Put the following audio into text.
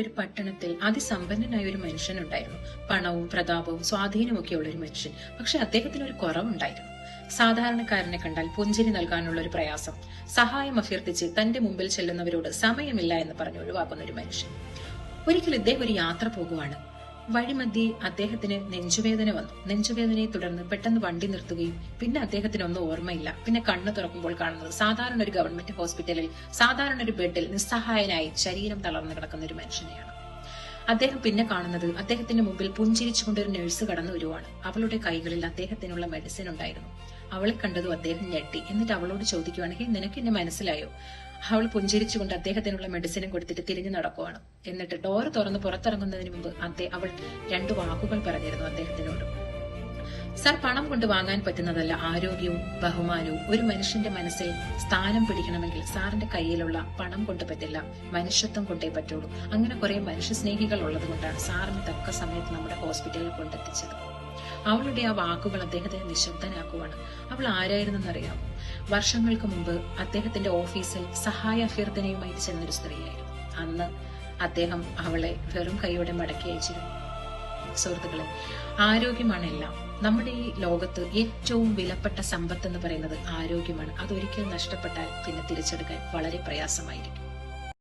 ഒരു പട്ടണത്തിൽ അതിസമ്പന്നനായ ഒരു മനുഷ്യനുണ്ടായിരുന്നു. പണവും പ്രതാപവും സ്വാധീനവും ഒക്കെ ഉള്ള ഒരു മനുഷ്യൻ. പക്ഷെ അദ്ദേഹത്തിന് ഒരു കുറവുണ്ടായിരുന്നു. സാധാരണക്കാരനെ കണ്ടാൽ പുഞ്ചിരി നൽകാനുള്ള ഒരു പ്രയാസം, സഹായം അഭ്യർത്ഥിച്ച് തന്റെ മുമ്പിൽ ചെല്ലുന്നവരോട് സമയമില്ല എന്ന് പറഞ്ഞ് ഒഴിവാക്കുന്ന ഒരു മനുഷ്യൻ. ഒരിക്കൽ ഇദ്ദേഹം ഒരു യാത്ര പോകുവാണ്. വഴിമധ്യേ അദ്ദേഹത്തിന് നെഞ്ചുവേദന വന്നു. നെഞ്ചുവേദനയെ തുടർന്ന് പെട്ടെന്ന് വണ്ടി നിർത്തുകയും പിന്നെ അദ്ദേഹത്തിന് ഒന്നും ഓർമ്മയില്ല. പിന്നെ കണ്ണു തുറക്കുമ്പോൾ കാണുന്നത് സാധാരണ ഒരു ഗവൺമെന്റ് ഹോസ്പിറ്റലിൽ സാധാരണ ഒരു ബെഡിൽ നിസ്സഹായനായി ശരീരം തളർന്നു കിടക്കുന്ന ഒരു മനുഷ്യനെയാണ്. അദ്ദേഹം പിന്നെ കാണുന്നത് അദ്ദേഹത്തിന്റെ മുമ്പിൽ പുഞ്ചിരിച്ചുകൊണ്ട് ഒരു നഴ്സ് കടന്നു വരുവാണ്. അവളുടെ കൈകളിൽ അദ്ദേഹത്തിനുള്ള മെഡിസിൻ ഉണ്ടായിരുന്നു. അവളെ കണ്ടതും അദ്ദേഹം ഞെട്ടി. എന്നിട്ട് അവളോട് ചോദിക്കുവാണ്, ഹേ, നിനക്ക് എന്നെ മനസ്സിലായോ? അവൾ പുഞ്ചിരിച്ചുകൊണ്ട് അദ്ദേഹത്തിനുള്ള മെഡിസിനും കൊടുത്തിട്ട് തിരിഞ്ഞു നടക്കുവാണ്. എന്നിട്ട് ഡോറ് തുറന്ന് പുറത്തിറങ്ങുന്നതിന് മുമ്പ് അവൾ 2 വാക്കുകൾ പറഞ്ഞിരുന്നു അദ്ദേഹത്തിനോട്. സർ, പണം കൊണ്ട് വാങ്ങാൻ പറ്റുന്നതല്ല ആരോഗ്യവും ബഹുമാനവും. ഒരു മനുഷ്യന്റെ മനസ്സിൽ സ്ഥാനം പിടിക്കണമെങ്കിൽ സാറിന്റെ കയ്യിലുള്ള പണം കൊണ്ട് പറ്റില്ല, മനുഷ്യത്വം കൊണ്ടേ പറ്റുള്ളൂ. അങ്ങനെ കുറെ മനുഷ്യ സ്നേഹികൾ ഉള്ളത് കൊണ്ടാണ് സാറിന് തക്ക സമയത്ത് നമ്മുടെ ഹോസ്പിറ്റലിൽ കൊണ്ടെത്തിച്ചത്. അവളുടെ ആ വാക്കുകൾ അദ്ദേഹത്തെ നിശബ്ദനാക്കുവാണ്. അവൾ ആരായിരുന്നെന്നറിയാമോ? വർഷങ്ങൾക്ക് മുമ്പ് അദ്ദേഹത്തിന്റെ ഓഫീസിൽ സഹായ അഭ്യർത്ഥനയുമായി ചെന്നൊരു സ്ത്രീയായിരുന്നു. അന്ന് അദ്ദേഹം അവളെ വെറും കൈയോടെ മടക്കി അയച്ചിരുന്നു. സുഹൃത്തുക്കളെ, ആരോഗ്യമാണ് എല്ലാം. നമ്മുടെ ഈ ലോകത്ത് ഏറ്റവും വിലപ്പെട്ട സമ്പത്ത് എന്ന് പറയുന്നത് ആരോഗ്യമാണ്. അതൊരിക്കൽ നഷ്ടപ്പെട്ടാൽ പിന്നെ തിരിച്ചെടുക്കാൻ വളരെ പ്രയാസമായിരിക്കും.